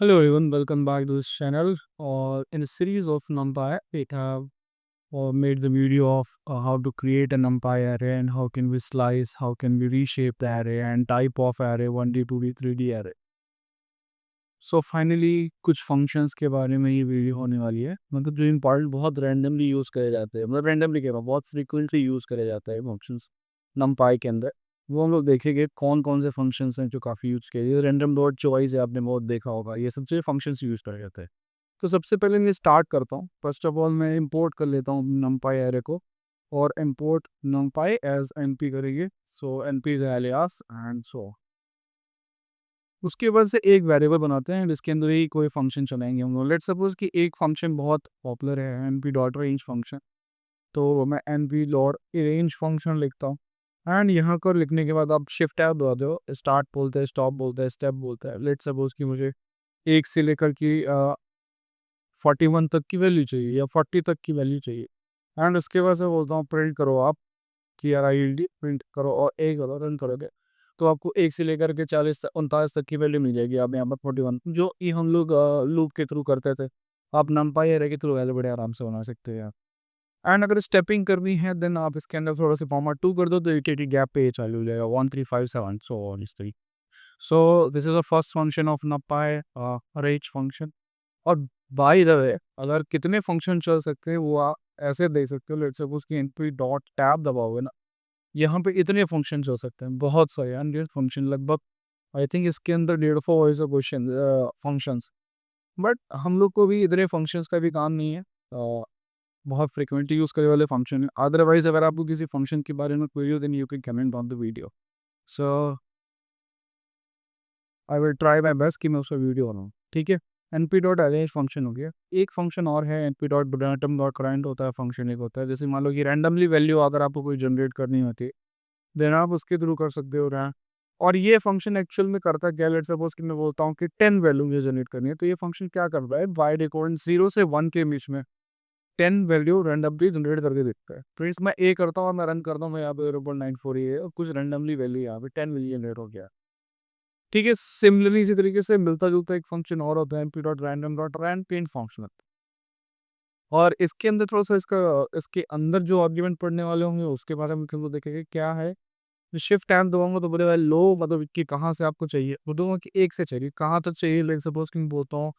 Hello everyone, welcome back to this channel. Or in a series of NumPy, we have made the video of how to create a NumPy array and how can we slice, how can we reshape the array and type of array 1D, 2D, 3D array. So finally कुछ functions के बारे में ये video होने वाली है। मतलब जो इम्पॉर्टेंट बहुत रैंडमली यूज़ करे जाते हैं, मतलब रैंडमली कह रहा हूँ, बहुत फ्रीक्वेंटली यूज़ करे जाता है फंक्शंस NumPy के अंदर। वो हम लोग देखेंगे कौन कौन से फंक्शंस हैं जो काफ़ी यूज़ किए जाते हैं। रैंडम डॉट चॉइस है, आपने बहुत देखा होगा, ये सब चीज़ें फंक्शंस यूज़ करे जाते हैं। तो सबसे पहले मैं स्टार्ट करता हूँ। फर्स्ट ऑफ ऑल मैं इंपोर्ट कर लेता हूँ NumPy एरे को और इंपोर्ट NumPy एज np करेंगे। So np is alias and so उसके बाद से एक वेरिएबल बनाते हैं जिसके अंदर ही कोई फंक्शन चलाएंगे हम लोग। लेट्स सपोज कि एक फंक्शन बहुत पॉपुलर है np डॉट रेंज फंक्शन। तो मैं np डॉट रेंज फंक्शन लिखता हूँ एंड यहाँ पर लिखने के बाद आप शिफ्ट टैब दबाते हो, स्टार्ट बोलते हैं, स्टॉप बोलते हैं, स्टेप बोलते हैं। लेट्स सपोज कि मुझे एक से लेकर कि 41 तक की वैल्यू चाहिए या 40 तक की वैल्यू चाहिए एंड उसके बाद से बोलता हूँ प्रिंट करो आप कि आर आई डी प्रिंट करो और ए करो, रन करोगे तो आपको एक से लेकर के 40 49 तक की वैल्यू मिल जाएगी। आप यहाँ पर 41 जो ये हम लोग लूप के थ्रू करते थे, आप नंपाई एरे के थ्रू वैल्यू बड़े आराम से बना सकते हैं। एंड अगर स्टेपिंग करनी है देन आप इसके अंदर थोड़ा सा कॉमा 2 कर दो तो यूटिलिटी गैप पे ये चालू हो जाएगा 1357 सो ऑन इस तरीके। So this is the first function of नंपाई arrange function. और बाय द वे अगर कितने फंक्शन चल सकते हैं वो आप ऐसे देख सकते हो। लेट्स सपोज कि np डॉट टैब दबाओगे ना, यहाँ पे इतने फंक्शन हो सकते हैं, बहुत सारे 100 फंक्शन लगभग। आई थिंक इसके अंदर 150 ऐसे क्वेश्चन फंक्शंस। बट हम लोग को भी इतने फंक्शंस का भी काम नहीं है। बहुत फ्रिक्वेंटली यूज़ करने वाले फंक्शन है। अदरवाइज अगर आपको किसी फंक्शन के बारे में क्वेरी हो then you can comment on the video. So I will try my best कि मैं उसका वीडियो बनाऊँ, ठीक है। np डॉट अरेंज फंक्शन हो गया। एक फंक्शन और है np dot random dot current होता है, फंक्शन एक होता है। जैसे मान लो कि रैंडमली वैल्यू अगर आपको कोई जनरेट करनी होती है देन आप उसके थ्रू कर सकते हो रैंड। और ये फंक्शन एक्चुअल में करता क्या, लेट्स सपोज कि मैं बोलता हूँ कि 10 वैल्यू मुझे जनरेट करनी है तो ये फंक्शन क्या कर रहा है, बाय डिफॉल्ट 0 से 1 के बीच में 10 वैल्यू रैंडमली जनरेट करके देता है। फ्रेंड्स मैं ए करता हूँ और मैं रन करता हूँ, मैं यहाँ पे 0.94 है और कुछ रैंडमली वैल्यू यहाँ पे 10 वैल्यू जनरेट हो गया, ठीक है। सिमिलरली इसी तरीके से मिलता जुलता एक फंक्शन और होता है np dot random dot rand पेंट फंक्शन। और इसके अंदर थोड़ा सा इसके अंदर जो आर्ग्यूमेंट पढ़ने वाले होंगे उसके बारे में तो देखेंगे क्या है। शिफ्ट टैब दबाऊंगा तो बोले भाई लो, मतलब कि कहाँ से आपको चाहिए, बोलूँगा कि एक से चाहिए, कहाँ तक चाहिए। लेट सपोज कि मैं बोलता हूँ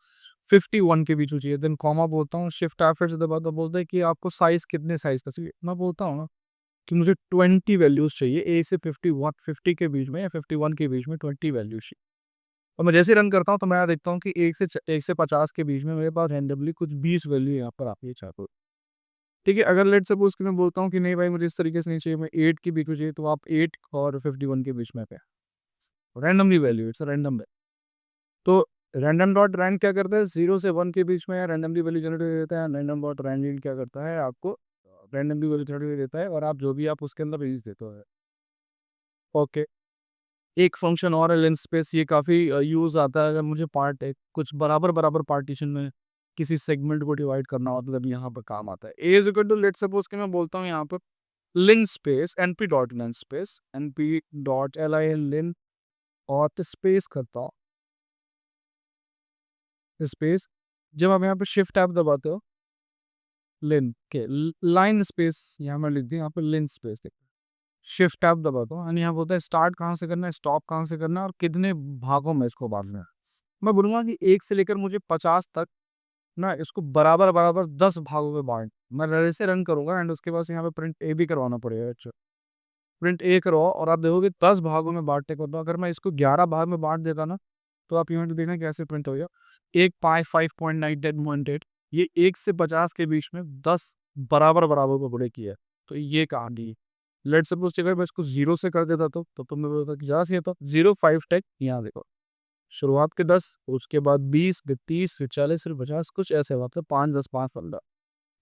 51 के बीच में चाहिए, देन कॉमा बोलता हूँ, शिफ्ट टैब फिर से दबाता हूँ, बोलता है कि आपको साइज कितने साइज का चाहिए। मैं बोलता हूँ ना कि मुझे 20 वैल्यूज चाहिए, ए से 50 के बीच में या 51 के बीच में 20 वैल्यूज चाहिए। और मैं जैसे रन करता हूँ तो मैं देखता हूँ कि एक से 50 के बीच में मेरे पास रैंडमली कुछ 20 वैल्यू यहाँ पर आती है चारों। ठीक है, अगर लेट सपोज कि मैं बोलता हूँ कि नहीं भाई मुझे इस तरीके से नहीं चाहिए, मैं 8 के बीच में चाहिए, तो आप 8 और 51 के बीच में पे रैंडमली वैल्यू, इट्स रैंडम है। तो रैंडम डॉट रैंड क्या करता है, 0 से 1 के बीच में रैंडमली वैल्यू जनरेट देता है। रैंडम डॉट रैंड क्या करता है, आपको रैंडमली वैल्यू जनरेट देता है और आप जो भी आप उसके अंदर भेज देते हो। ओके, एक फंक्शन और है लेंस स्पेस, ये काफ़ी यूज़ आता है अगर मुझे पार्ट एक कुछ बराबर बराबर पार्टीशन में किसी सेगमेंट को डिवाइड करना हो, मतलब यहाँ पर काम आता है। A is equal to let suppose कि मैं बोलता हूँ यहाँ पर लिन स्पेस np डॉट लिन स्पेस np डॉट lin लिन और स्पेस करता हूँ स्पेस। जब आप यहाँ पे शिफ्ट टैब दबाते हो लिन के लाइन स्पेस यहाँ मैं लिख दी, यहाँ पे लिन स्पेस शिफ्ट टैब दबाता हूँ। यहाँ बोलता है स्टार्ट कहाँ से करना है, स्टॉप कहाँ से करना है और कितने भागों में इसको बांटना है। मैं बोलूँगा कि 1 से लेकर मुझे 50 तक ना इसको बराबर बराबर 10 भागों में बांट। मैं जैसे रन करूंगा एंड उसके बाद यहाँ पे प्रिंट ए भी करवाना पड़ेगा। अच्छा, प्रिंट ए करवाओ और आप देखोगे 10 भागों में बांटने को। तो अगर मैं इसको 11 भाग में बांट देता ना तो आप यूँ देखना कैसे प्रिंट हो गया। एक पाई 5.9 ये 1 से 50 के बीच में 10 बराबर बराबर को बड़े किया। तो ये कहानी है। लेट सपोज अगर मैं इसको 0 से कर देता तो मैं बोलता कि ज़्यादा सही था 0 5 10। यहाँ देखो शुरुआत के 10, उसके बाद 20, फिर 30, फिर 40, फिर 50, कुछ ऐसे बात है 5 10 5 15।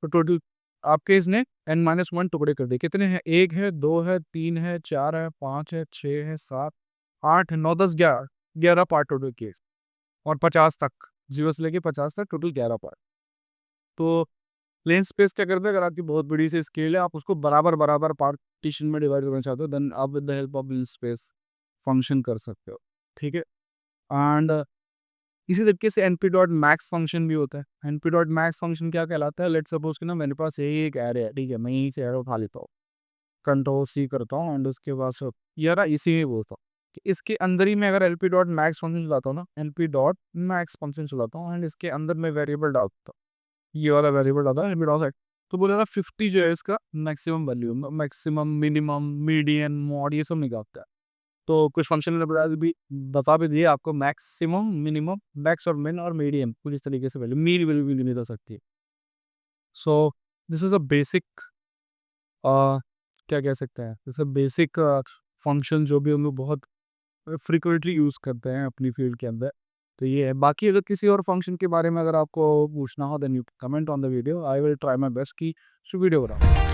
तो टोटल आपके इसने n-1 टुकड़े कर दिए। कितने हैं, 1 है, 2 है, 3 है, 4 है, 5 है, 6 है, 7 8 है, 9 10 11 11 पार्ट टोटल किए और 50 तक, 0 से लेके 50 तक टोटल 11 पार्ट। तो प्लेन स्पेस क्या करता है, अगर आपकी बहुत बड़ी सी स्केल है आप उसको बराबर बराबर पार्टीशन में डिवाइड करना चाहते हो देन आप with the help of plane space function कर सकते हो, ठीक है। एंड इसी तरीके से एनपी डॉट मैक्स फंक्शन भी होता है। एनपी डॉट मैक्स फंक्शन क्या कहलाता है, लेट सपोज कि ना मेरे पास यही एक एरे है, ठीक है, मैं यहीं से एरे उठा लेता हूँ, कंट्रोल सी करता हूँ एंड उसके बाद सब यार इसी में बोलता हूँ कि इसके अंदर ही मैं अगर L P dot max function चलाता हूँ ना, L P dot max function चलाता हूँ एंड इसके अंदर मैं वेरिएबल डालता हूँ, ये वाला वेरिएबल डालता है एल पी डॉट सेट, तो बोलेगा 50 जो है इसका maximum value, maximum minimum median mode ये सब निकालता है। तो कुछ फंक्शन ने बता भी दिए आपको, मैक्सिमम मिनिमम मैक्स और मिन और मीडियम कुछ इस तरीके से वैल्यू, मीन वैल्यू भी नहीं बता सकती। So this is a basic, क्या कह सकते हैं, जैसे बेसिक फंक्शन जो भी हम लोग बहुत फ्रिक्वेंटली यूज़ करते हैं अपनी फील्ड के अंदर। तो ये है, बाकी अगर किसी और फंक्शन के बारे में अगर आपको पूछना हो then you comment on the video, I will try my best कि वीडियो बनाऊँ।